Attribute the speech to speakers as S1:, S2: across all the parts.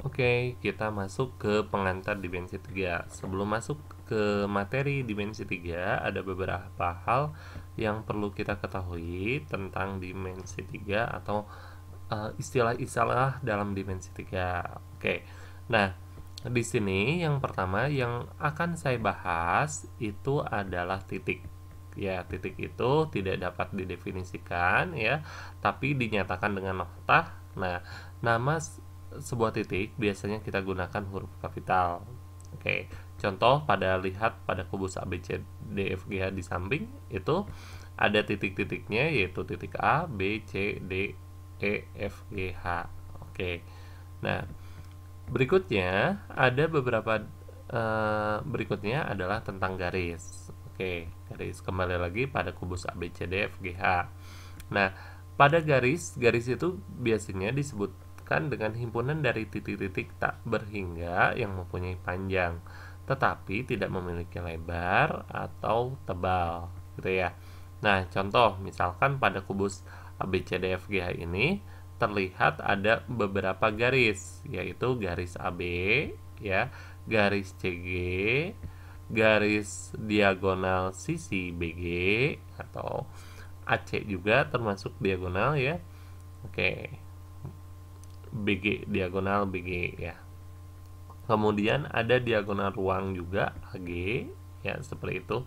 S1: Oke, kita masuk ke pengantar dimensi 3. Sebelum masuk ke materi dimensi 3, ada beberapa hal yang perlu kita ketahui tentang dimensi 3 atau istilah-istilah dalam dimensi 3. Oke. Nah, di sini yang pertama yang akan saya bahas itu adalah titik. Ya, titik itu tidak dapat didefinisikan ya, tapi dinyatakan dengan nokta. Nah, nama sebuah titik biasanya kita gunakan huruf kapital. Oke, contoh lihat pada kubus ABCDFGH di samping itu ada titik-titiknya yaitu titik A, B, C, D, E, F, G, H. Oke. Nah, berikutnya adalah tentang garis. Oke, garis kembali lagi pada kubus ABCDFGH. Nah, pada garis itu biasanya disebutkan dengan himpunan dari titik-titik tak berhingga yang mempunyai panjang, tetapi tidak memiliki lebar atau tebal, gitu ya. Nah, contoh misalkan pada kubus ABCDFGH ini terlihat ada beberapa garis, yaitu garis AB, ya, garis CG, garis diagonal sisi BG atau AC juga termasuk diagonal ya. Oke. BG diagonal BG ya. Kemudian ada diagonal ruang juga AG ya, seperti itu.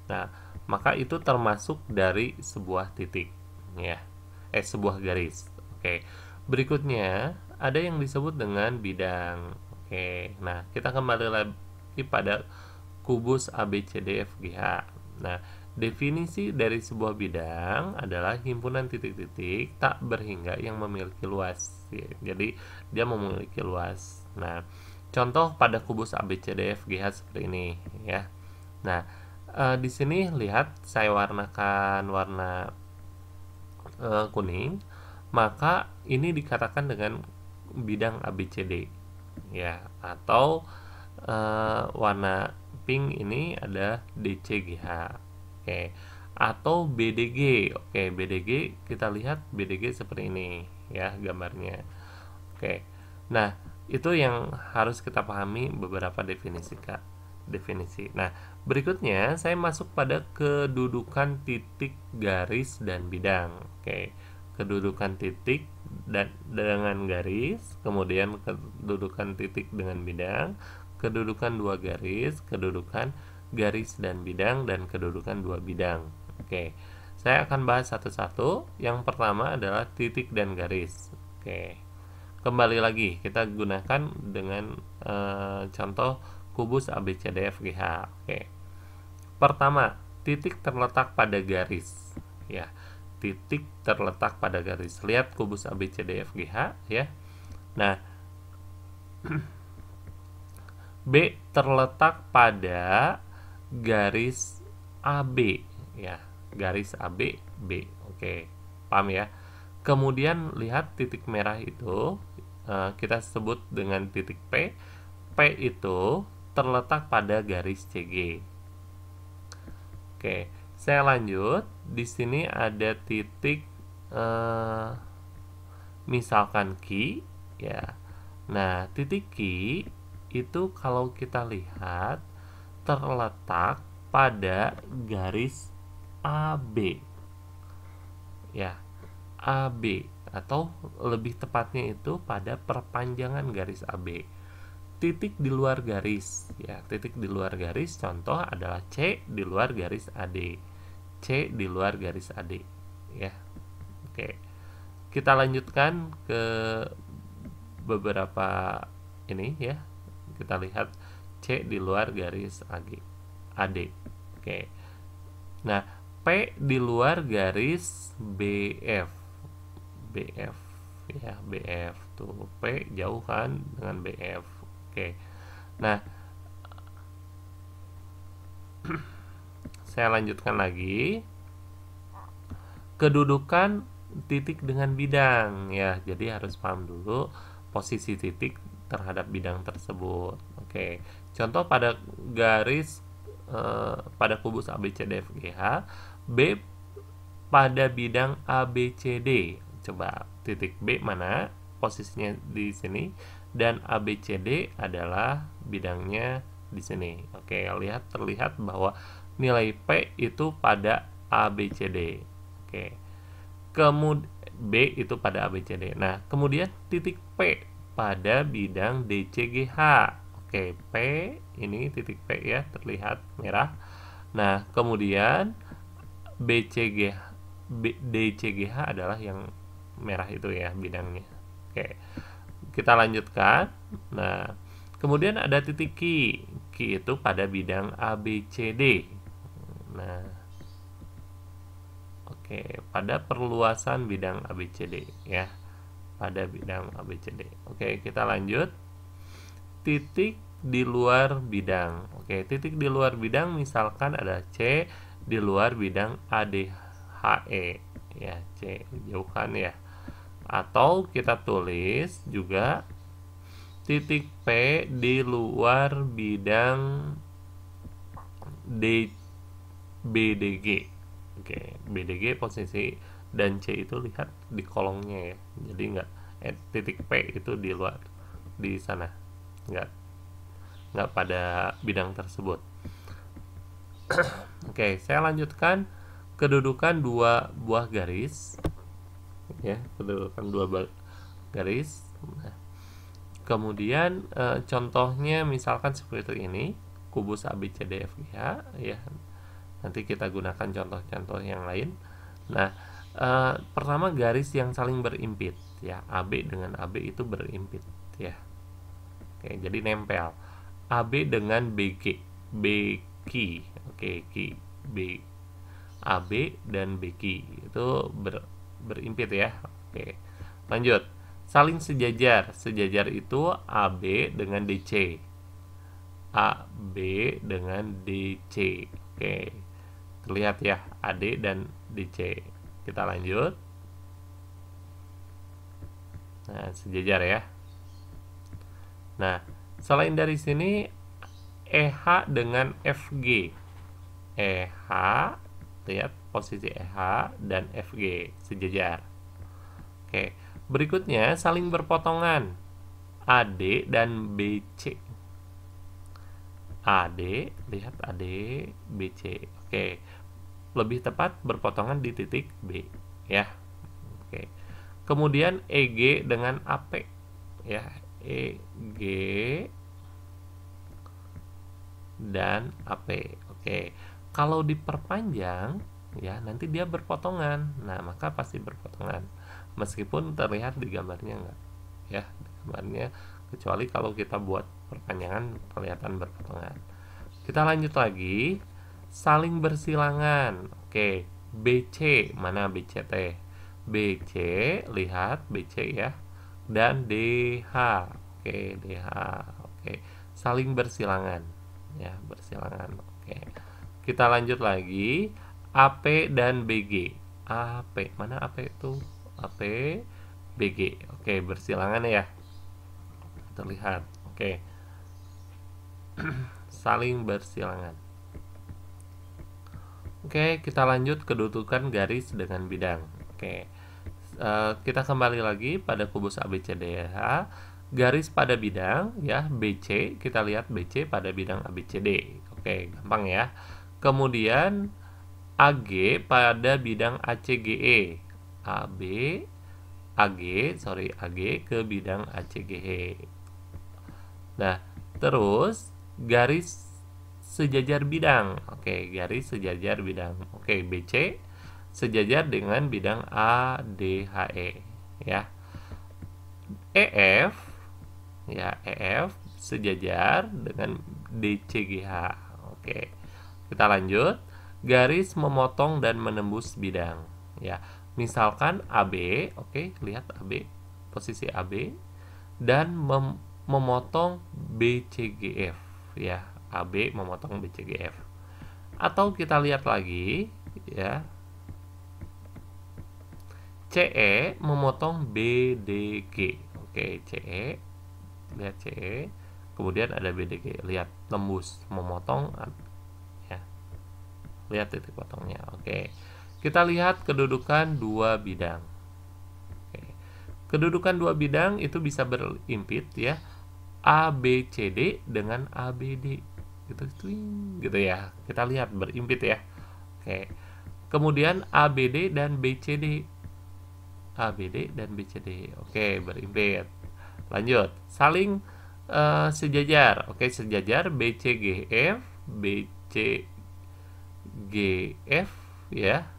S1: Nah, maka itu termasuk dari sebuah titik ya. Sebuah garis. Oke. Berikutnya ada yang disebut dengan bidang. Oke. Nah, kita kembali lagi pada kubus ABCDFGH. Nah, definisi dari sebuah bidang adalah himpunan titik-titik tak berhingga yang memiliki luas. Ya, jadi dia memiliki luas. Nah, contoh pada kubus ABCDFGH seperti ini ya. Nah, di sini lihat saya warnakan warna kuning, maka ini dikatakan dengan bidang ABCD ya, atau warna pink ini ada DCGH. Oke, atau BDG. Oke, BDG kita lihat BDG seperti ini ya gambarnya. Oke. Nah, itu yang harus kita pahami beberapa definisi, Kak. Definisi. Nah, berikutnya saya masuk pada kedudukan titik, garis, dan bidang. Oke. Kedudukan titik dan dengan garis, kemudian kedudukan titik dengan bidang, kedudukan dua garis, kedudukan garis dan bidang, dan kedudukan dua bidang. Oke, saya akan bahas satu-satu. Yang pertama adalah titik dan garis. Oke, kembali lagi kita gunakan dengan contoh kubus ABCDFGH. Oke, pertama, titik terletak pada garis. Ya, titik terletak pada garis. Lihat kubus ABCDFGH ya. Nah, B terletak pada garis AB ya, garis AB B. Oke, paham ya. Kemudian lihat titik merah itu kita sebut dengan titik P. P itu terletak pada garis CG. Oke, saya lanjut. Di sini ada titik misalkan Q ya. Nah, titik Q itu kalau kita lihat terletak pada garis AB ya, AB, atau lebih tepatnya itu pada perpanjangan garis AB. Titik di luar garis ya, titik di luar garis contoh adalah C di luar garis AD. C di luar garis AD ya. Oke, kita lanjutkan ke beberapa ini ya. Kita lihat C di luar garis AD. Oke. Nah, P di luar garis BF. BF ya, BF tuh. P jauh kan dengan BF. Oke. Nah, saya lanjutkan lagi. Kedudukan titik dengan bidang ya. Jadi harus paham dulu posisi titik terhadap bidang tersebut. Oke, contoh pada garis pada kubus ABCDFGH, B pada bidang ABCD. Coba titik B mana posisinya di sini? dan ABCD adalah bidangnya di sini. Oke, terlihat bahwa nilai P itu pada ABCD. Oke. Kemudian B itu pada ABCD. Nah, kemudian titik P pada bidang DCGH. Oke, P ini titik P ya, terlihat merah. Nah, kemudian DCGH adalah yang merah itu ya bidangnya. Oke. Kita lanjutkan. Nah, kemudian ada titik Q. Q itu pada bidang ABCD. Nah, oke, pada perluasan bidang ABCD ya. Pada bidang ABCD. Oke, kita lanjut. Titik di luar bidang. Oke, titik di luar bidang misalkan ada C di luar bidang ADHE ya, C jauhkan ya. Atau kita tulis juga titik P di luar bidang BDG. Oke, BDG posisi dan C itu lihat di kolongnya ya. Jadi titik P itu di luar di sana. Nggak pada bidang tersebut. Oke, saya lanjutkan kedudukan dua buah garis. Ya, kedudukan dua garis. Nah, kemudian contohnya misalkan seperti ini, kubus ABCDFGH ya. Nanti kita gunakan contoh-contoh yang lain. Nah, pertama garis yang saling berimpit ya, AB dengan AB itu berimpit ya. Oke, jadi nempel. AB dengan BQ. Oke, AB dan BQ itu berimpit ya. Oke. Lanjut. Saling sejajar. Sejajar itu AB dengan DC. AB dengan DC. Oke. Terlihat ya, AD dan DC. Kita lanjut. Nah, sejajar ya. Nah, selain dari sini EH dengan FG. EH, lihat posisi EH dan FG sejajar. Oke, berikutnya saling berpotongan. AD dan BC. AD, lihat AD, BC. Oke, lebih tepat berpotongan di titik B ya. Oke. Kemudian EG dengan AP ya, EG dan AP. Oke. Kalau diperpanjang ya nanti dia berpotongan. Nah, maka pasti berpotongan. Meskipun terlihat di gambarnya enggak ya, di gambarnya, kecuali kalau kita buat perpanjangan kelihatan berpotongan. Kita lanjut lagi. Saling bersilangan. Oke, BC, mana BCT? BC, lihat BC ya. Dan DH. Oke, DH. Oke, saling bersilangan. Ya, bersilangan. Oke. Kita lanjut lagi. AP dan BG. AP, mana AP itu? AP, BG. Oke, bersilangan ya. Terlihat. Oke. Saling bersilangan. Oke, kita lanjut kedudukan garis dengan bidang. Oke, kita kembali lagi pada kubus ABCDH. Garis pada bidang ya, BC, kita lihat BC pada bidang ABCD. Oke, gampang ya. Kemudian AG pada bidang ACGE. AG ke bidang ACGE. Nah, terus garis sejajar bidang. Oke, garis sejajar bidang. Oke, BC sejajar dengan bidang ADHE ya. EF ya, EF sejajar dengan DCGH. Oke. Kita lanjut. Garis memotong dan menembus bidang ya. Misalkan AB, oke, lihat AB, posisi AB dan memotong BCGF ya. AB memotong BCGF. Atau kita lihat lagi ya, CE memotong BDG. Oke, CE, lihat CE, kemudian ada BDG, lihat tembus memotong ya. Lihat titik potongnya. Oke. Kita lihat kedudukan dua bidang. Oke. Kedudukan dua bidang itu bisa berimpit ya. ABCD dengan ABD gitu, gitu ya. Kita lihat berimpit ya. Oke. Kemudian ABD dan BCD. ABD dan BCD. Oke, berimpit. Lanjut. Saling sejajar. Oke, sejajar BCGF, BCGF ya.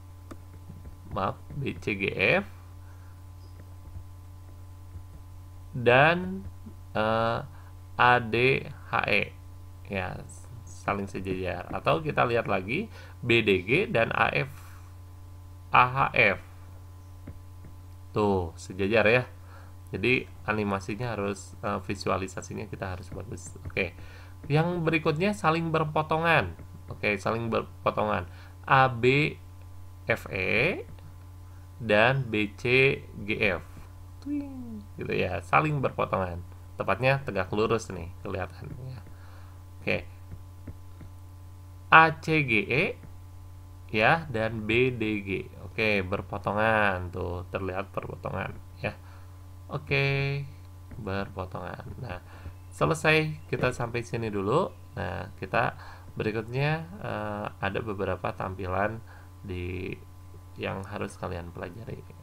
S1: Maaf, BCGF dan ADHE ya, saling sejajar. Atau kita lihat lagi BDG dan AHF tuh sejajar ya. Jadi animasinya harus visualisasinya kita harus bagus. Oke, yang berikutnya saling berpotongan. Oke, saling berpotongan ABFE dan BCGF gitu ya, saling berpotongan, tepatnya tegak lurus nih kelihatannya. Oke, ACGE ya dan BDG. Oke, berpotongan tuh, terlihat berpotongan ya. Oke, berpotongan. Nah, selesai kita sampai sini dulu. Nah, kita berikutnya ada beberapa tampilan di yang harus kalian pelajari.